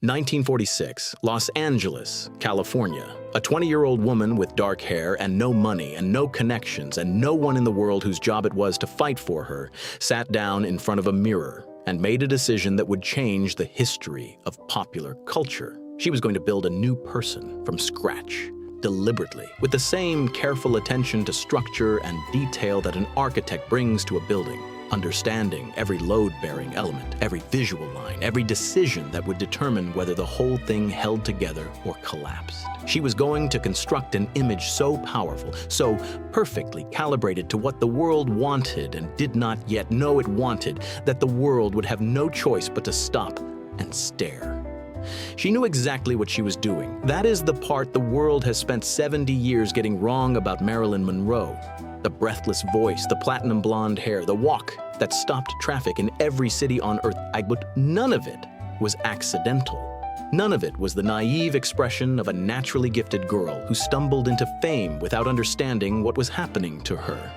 1946, Los Angeles, California. A 20-year-old woman with dark hair and no money and no connections and no one in the world whose job it was to fight for her sat down in front of a mirror and made a decision that would change the history of popular culture. She was going to build a new person from scratch, deliberately, with the same careful attention to structure and detail that an architect brings to a building. Understanding every load-bearing element, every visual line, every decision that would determine whether the whole thing held together or collapsed. She was going to construct an image so powerful, so perfectly calibrated to what the world wanted and did not yet know it wanted, that the world would have no choice but to stop and stare. She knew exactly what she was doing. That is the part the world has spent 70 years getting wrong about Marilyn Monroe. The breathless voice, the platinum blonde hair, the walk that stopped traffic in every city on Earth. But none of it was accidental. None of it was the naive expression of a naturally gifted girl who stumbled into fame without understanding what was happening to her.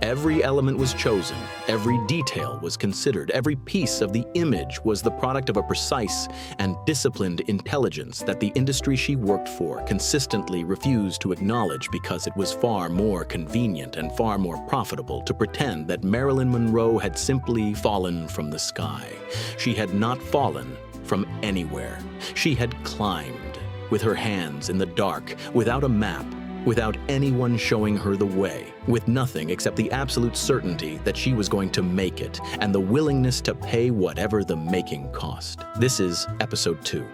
Every element was chosen, every detail was considered, every piece of the image was the product of a precise and disciplined intelligence that the industry she worked for consistently refused to acknowledge because it was far more convenient and far more profitable to pretend that Marilyn Monroe had simply fallen from the sky. She had not fallen from anywhere. She had climbed, with her hands in the dark, without a map, without anyone showing her the way, with nothing except the absolute certainty that she was going to make it, and the willingness to pay whatever the making cost. This is episode 2.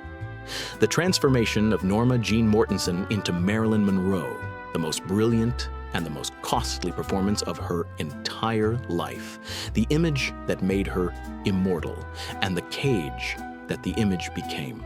The transformation of Norma Jean Mortensen into Marilyn Monroe, the most brilliant and the most costly performance of her entire life, the image that made her immortal, and the cage that the image became.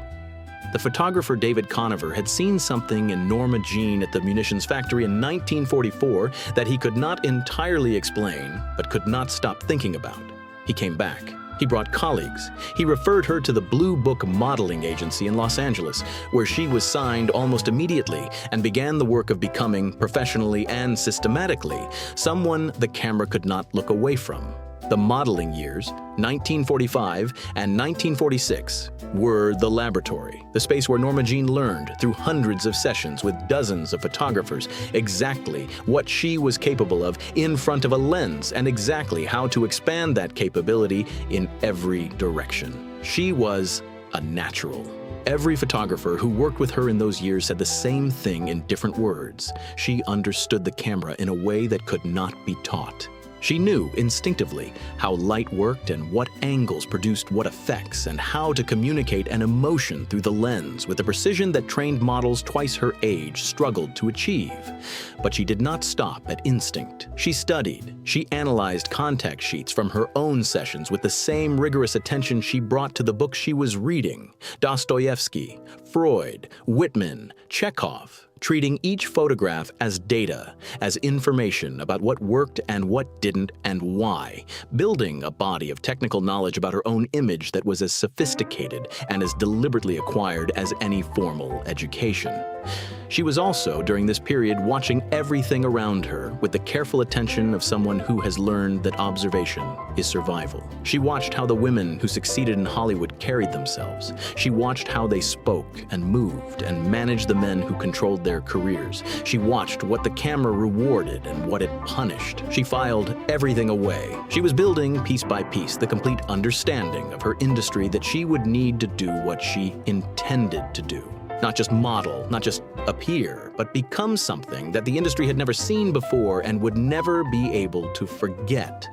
The photographer David Conover had seen something in Norma Jean at the munitions factory in 1944 that he could not entirely explain, but could not stop thinking about. He came back. He brought colleagues. He referred her to the Blue Book modeling agency in Los Angeles, where she was signed almost immediately and began the work of becoming, professionally and systematically, someone the camera could not look away from. The modeling years, 1945 and 1946, were the laboratory, the space where Norma Jean learned, through hundreds of sessions with dozens of photographers, exactly what she was capable of in front of a lens and exactly how to expand that capability in every direction. She was a natural. Every photographer who worked with her in those years said the same thing in different words. She understood the camera in a way that could not be taught. She knew instinctively how light worked and what angles produced what effects and how to communicate an emotion through the lens with a precision that trained models twice her age struggled to achieve. But she did not stop at instinct. She studied. She analyzed contact sheets from her own sessions with the same rigorous attention she brought to the books she was reading: Dostoevsky, Freud, Whitman, Chekhov, treating each photograph as data, as information about what worked and what didn't and why, building a body of technical knowledge about her own image that was as sophisticated and as deliberately acquired as any formal education. She was also, during this period, watching everything around her with the careful attention of someone who has learned that observation is survival. She watched how the women who succeeded in Hollywood carried themselves. She watched how they spoke and moved and managed the men who controlled their careers. She watched what the camera rewarded and what it punished. She filed everything away. She was building, piece by piece, the complete understanding of her industry that she would need to do what she intended to do. Not just model, not just appear, but become something that the industry had never seen before and would never be able to forget.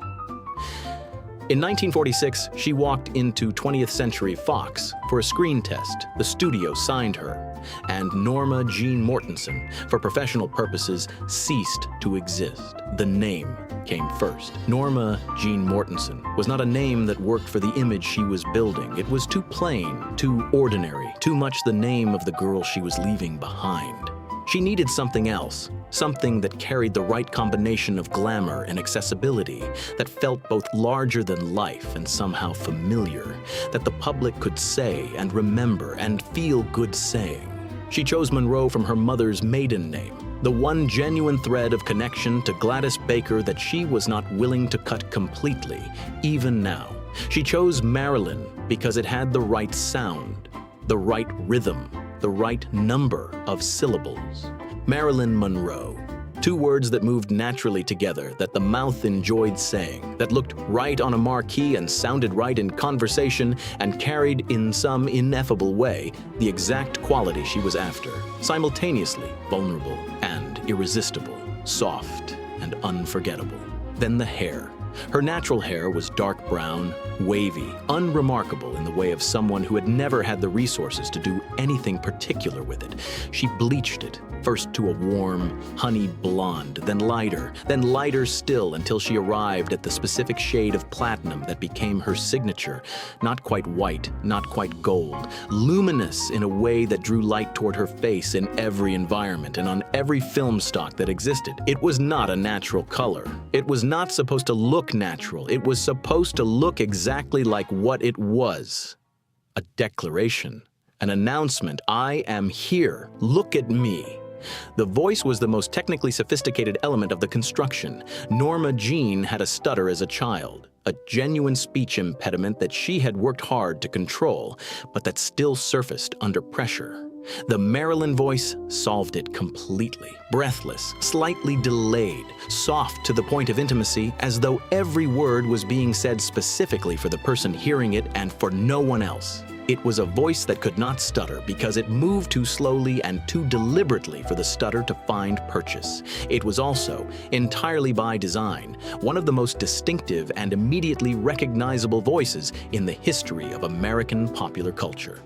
In 1946, she walked into 20th Century Fox for a screen test. The studio signed her, and Norma Jean Mortensen, for professional purposes, ceased to exist. The name came first. Norma Jean Mortensen was not a name that worked for the image she was building. It was too plain, too ordinary, too much the name of the girl she was leaving behind. She needed something else, something that carried the right combination of glamour and accessibility, that felt both larger than life and somehow familiar, that the public could say and remember and feel good saying. She chose Monroe from her mother's maiden name, the one genuine thread of connection to Gladys Baker that she was not willing to cut completely, even now. She chose Marilyn because it had the right sound. the right rhythm, the right number of syllables. Marilyn Monroe. Two words that moved naturally together, that the mouth enjoyed saying, that looked right on a marquee and sounded right in conversation and carried in some ineffable way the exact quality she was after, simultaneously vulnerable and irresistible, soft and unforgettable. Then the hair. Her natural hair was dark brown, wavy, unremarkable in the way of someone who had never had the resources to do anything particular with it. She bleached it, first to a warm, honey blonde, then lighter still until she arrived at the specific shade of platinum that became her signature. Not quite white, not quite gold, luminous in a way that drew light toward her face in every environment and on every film stock that existed. It was not a natural color. It was not supposed to look natural. It was supposed to look exactly like what it was. A declaration, an announcement. I am here. Look at me. The voice was the most technically sophisticated element of the construction. Norma Jean had a stutter as a child, a genuine speech impediment that she had worked hard to control, but that still surfaced under pressure. The Marilyn voice solved it completely. Breathless, slightly delayed, soft to the point of intimacy, as though every word was being said specifically for the person hearing it and for no one else. It was a voice that could not stutter because it moved too slowly and too deliberately for the stutter to find purchase. It was also, entirely by design, one of the most distinctive and immediately recognizable voices in the history of American popular culture.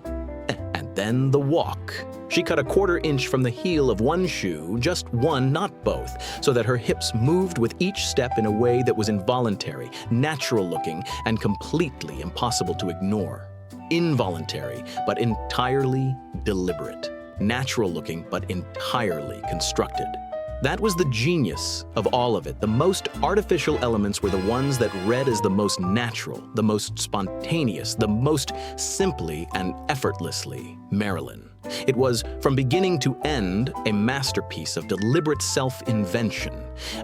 And then the walk. She cut a quarter-inch from the heel of one shoe, just one, not both, so that her hips moved with each step in a way that was involuntary, natural-looking, and completely impossible to ignore. Involuntary, but entirely deliberate. Natural-looking, but entirely constructed. That was the genius of all of it. The most artificial elements were the ones that read as the most natural, the most spontaneous, the most simply and effortlessly Marilyn. It was, from beginning to end, a masterpiece of deliberate self-invention,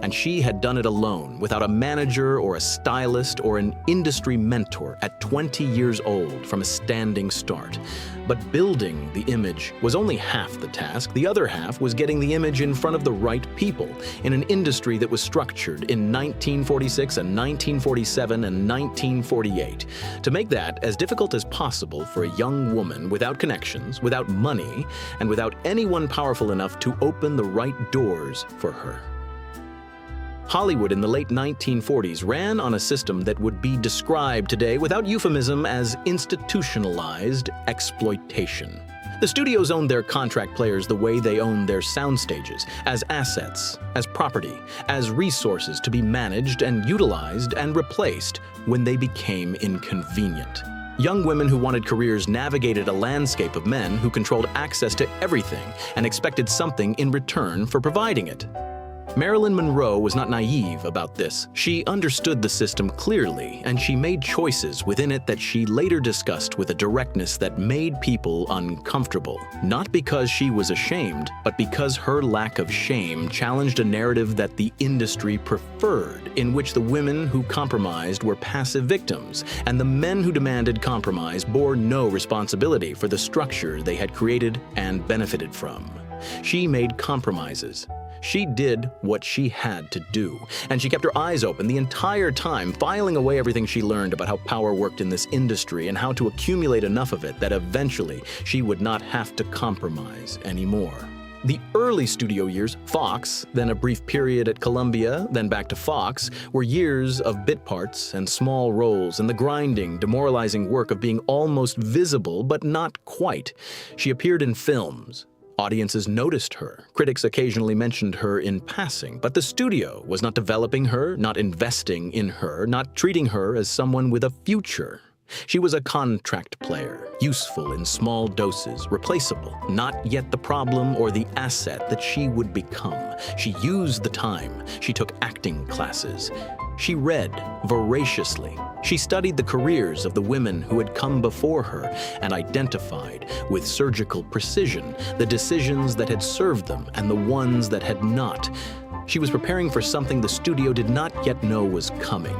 and she had done it alone, without a manager or a stylist or an industry mentor, at 20 years old from a standing start. But building the image was only half the task. The other half was getting the image in front of the right people in an industry that was structured in 1946 and 1947 and 1948. To make that as difficult as possible for a young woman without connections, without money, and without anyone powerful enough to open the right doors for her. Hollywood in the late 1940s ran on a system that would be described today without euphemism as institutionalized exploitation. The studios owned their contract players the way they owned their sound stages, as assets, as property, as resources to be managed and utilized and replaced when they became inconvenient. Young women who wanted careers navigated a landscape of men who controlled access to everything and expected something in return for providing it. Marilyn Monroe was not naive about this. She understood the system clearly, and she made choices within it that she later discussed with a directness that made people uncomfortable. Not because she was ashamed, but because her lack of shame challenged a narrative that the industry preferred, in which the women who compromised were passive victims, and the men who demanded compromise bore no responsibility for the structure they had created and benefited from. She made compromises. She did what she had to do, and she kept her eyes open the entire time, filing away everything she learned about how power worked in this industry and how to accumulate enough of it that eventually she would not have to compromise anymore. The early studio years, Fox, then a brief period at Columbia, then back to Fox, were years of bit parts and small roles and the grinding, demoralizing work of being almost visible, but not quite. She appeared in films. Audiences noticed her. Critics occasionally mentioned her in passing, but the studio was not developing her, not investing in her, not treating her as someone with a future. She was a contract player, useful in small doses, replaceable, not yet the problem or the asset that she would become. She used the time. She took acting classes. She read voraciously. She studied the careers of the women who had come before her and identified, with surgical precision, the decisions that had served them and the ones that had not. She was preparing for something the studio did not yet know was coming.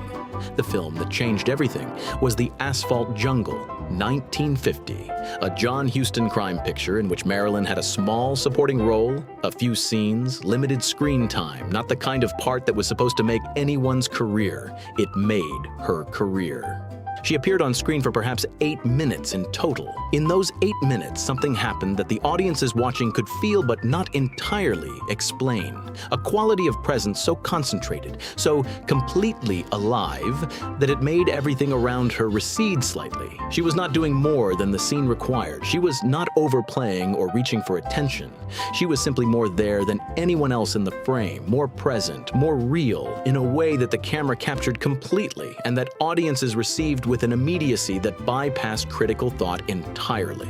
The film that changed everything was The Asphalt Jungle, 1950, a John Huston crime picture in which Marilyn had a small supporting role, a few scenes, limited screen time, not the kind of part that was supposed to make anyone's career. It made her career. She appeared on screen for perhaps 8 minutes in total. In those 8 minutes, something happened that the audiences watching could feel but not entirely explain. A quality of presence so concentrated, so completely alive, that it made everything around her recede slightly. She was not doing more than the scene required. She was not overplaying or reaching for attention. She was simply more there than anyone else in the frame, more present, more real, in a way that the camera captured completely and that audiences received with an immediacy that bypassed critical thought entirely.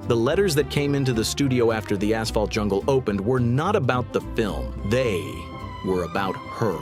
The letters that came into the studio after The Asphalt Jungle opened were not about the film. They were about her.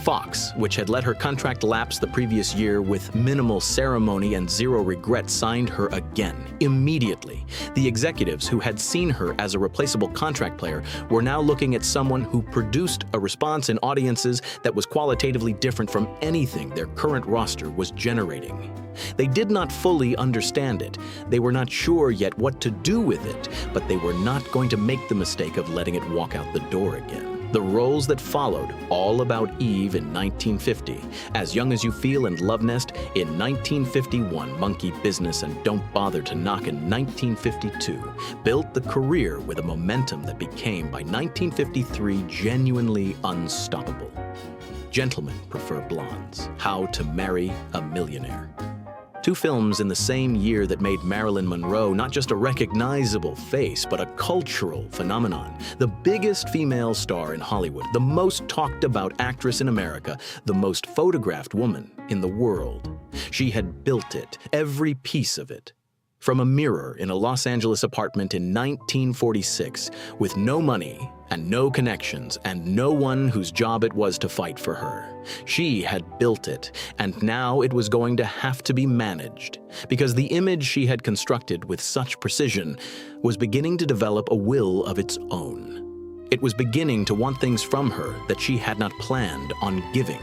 Fox, which had let her contract lapse the previous year with minimal ceremony and zero regret, signed her again, immediately. The executives who had seen her as a replaceable contract player were now looking at someone who produced a response in audiences that was qualitatively different from anything their current roster was generating. They did not fully understand it. They were not sure yet what to do with it, but they were not going to make the mistake of letting it walk out the door again. The roles that followed, All About Eve in 1950, As Young as You Feel and Love Nest in 1951, Monkey Business and Don't Bother to Knock in 1952, built the career with a momentum that became, by 1953, genuinely unstoppable. Gentlemen Prefer Blondes, How to Marry a Millionaire. 2 films in the same year that made Marilyn Monroe not just a recognizable face, but a cultural phenomenon. The biggest female star in Hollywood, the most talked about actress in America, the most photographed woman in the world. She had built it, every piece of it. From a mirror in a Los Angeles apartment in 1946, with no money and no connections and no one whose job it was to fight for her. She had built it, and now it was going to have to be managed, because the image she had constructed with such precision was beginning to develop a will of its own. It was beginning to want things from her that she had not planned on giving.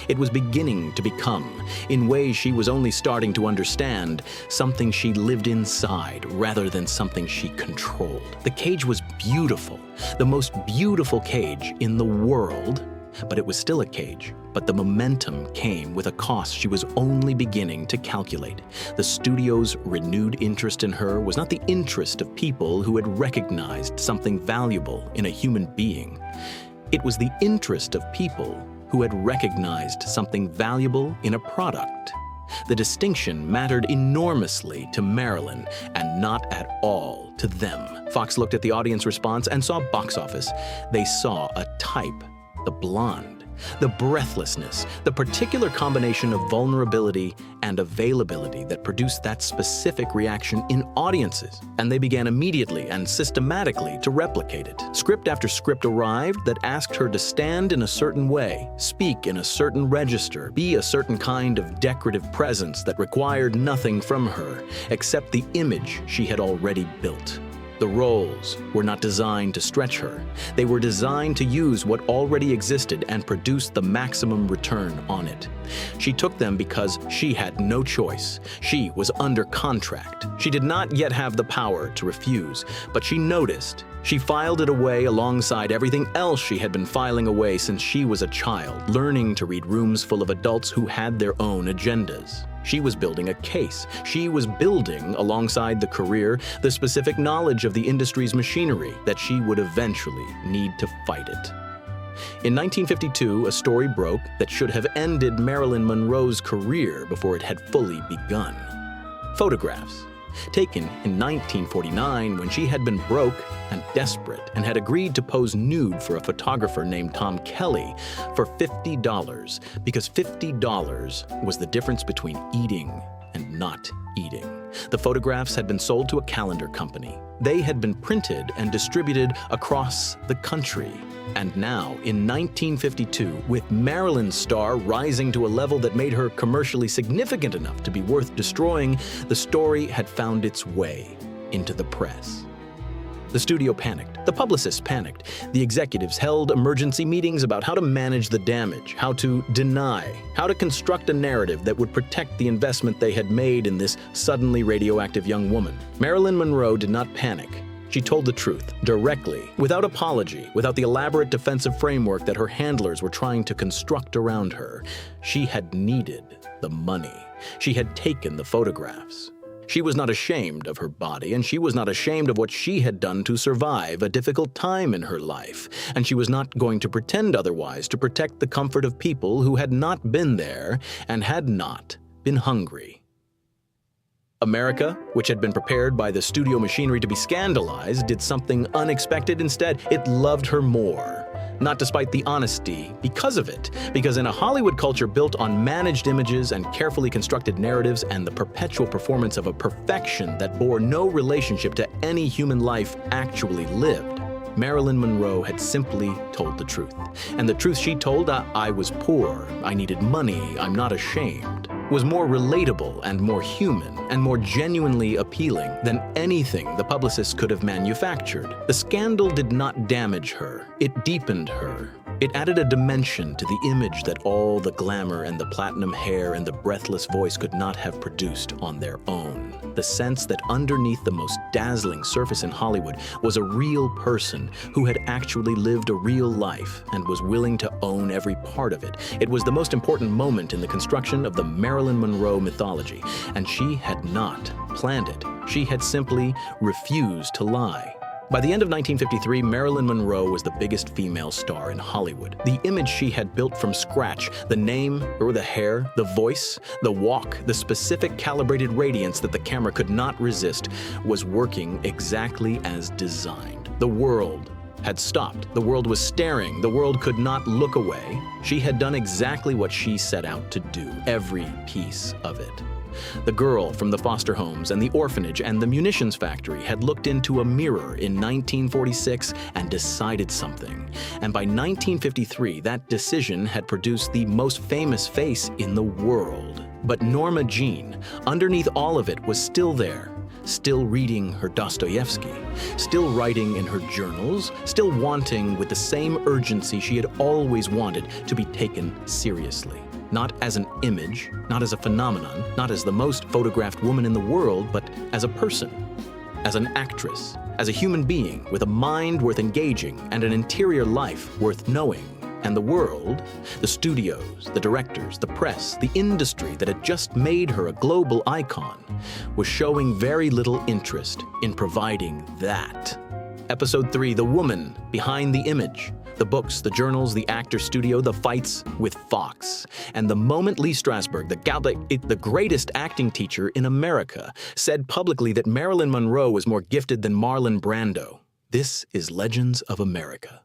It was beginning to become, in ways she was only starting to understand, something she lived inside rather than something she controlled. The cage was beautiful, the most beautiful cage in the world, but it was still a cage. But the momentum came with a cost she was only beginning to calculate. The studio's renewed interest in her was not the interest of people who had recognized something valuable in a human being. It was the interest of people who had recognized something valuable in a product. The distinction mattered enormously to Marilyn and not at all to them. Fox looked at the audience response and saw box office. They saw a type, the blonde. The breathlessness, the particular combination of vulnerability and availability that produced that specific reaction in audiences, and they began immediately and systematically to replicate it. Script after script arrived that asked her to stand in a certain way, speak in a certain register, be a certain kind of decorative presence that required nothing from her except the image she had already built. The roles were not designed to stretch her. They were designed to use what already existed and produce the maximum return on it. She took them because she had no choice. She was under contract. She did not yet have the power to refuse, but she noticed. She filed it away alongside everything else she had been filing away since she was a child, learning to read rooms full of adults who had their own agendas. She was building a case. She was building, alongside the career, the specific knowledge of the industry's machinery that she would eventually need to fight it. In 1952, a story broke that should have ended Marilyn Monroe's career before it had fully begun. Photographs. Taken in 1949 when she had been broke and desperate and had agreed to pose nude for a photographer named Tom Kelly for $50, because $50 was the difference between eating and not eating. The photographs had been sold to a calendar company. They had been printed and distributed across the country. And now, in 1952, with Marilyn's star rising to a level that made her commercially significant enough to be worth destroying, the story had found its way into the press. The studio panicked. The publicists panicked. The executives held emergency meetings about how to manage the damage, how to deny, how to construct a narrative that would protect the investment they had made in this suddenly radioactive young woman. Marilyn Monroe did not panic. She told the truth, directly, without apology, without the elaborate defensive framework that her handlers were trying to construct around her. She had needed the money. She had taken the photographs. She was not ashamed of her body, and she was not ashamed of what she had done to survive a difficult time in her life, and she was not going to pretend otherwise to protect the comfort of people who had not been there and had not been hungry. America, which had been prepared by the studio machinery to be scandalized, did something unexpected instead. It loved her more. Not despite the honesty, because of it. Because in a Hollywood culture built on managed images and carefully constructed narratives and the perpetual performance of a perfection that bore no relationship to any human life actually lived, Marilyn Monroe had simply told the truth. And the truth she told, I was poor, I needed money, I'm not ashamed, was more relatable and more human and more genuinely appealing than anything the publicists could have manufactured. The scandal did not damage her, it deepened her. It added a dimension to the image that all the glamour and the platinum hair and the breathless voice could not have produced on their own. The sense that underneath the most dazzling surface in Hollywood was a real person who had actually lived a real life and was willing to own every part of it. It was the most important moment in the construction of the Marilyn Monroe mythology, and she had not planned it. She had simply refused to lie. By the end of 1953, Marilyn Monroe was the biggest female star in Hollywood. The image she had built from scratch, the name or the hair, the voice, the walk, the specific calibrated radiance that the camera could not resist, was working exactly as designed. The world had stopped. The world was staring. The world could not look away. She had done exactly what she set out to do, every piece of it. The girl from the foster homes and the orphanage and the munitions factory had looked into a mirror in 1946 and decided something. And by 1953, that decision had produced the most famous face in the world. But Norma Jean, underneath all of it, was still there. Still reading her Dostoevsky, still writing in her journals, still wanting with the same urgency she had always wanted to be taken seriously. Not as an image, not as a phenomenon, not as the most photographed woman in the world, but as a person, as an actress, as a human being with a mind worth engaging and an interior life worth knowing. And the world, the studios, the directors, the press, the industry that had just made her a global icon, was showing very little interest in providing that. Episode 3, The Woman Behind the Image. The books, the journals, the actor studio, the fights with Fox. And the moment Lee Strasberg, the greatest acting teacher in America, said publicly that Marilyn Monroe was more gifted than Marlon Brando. This is Legends of America.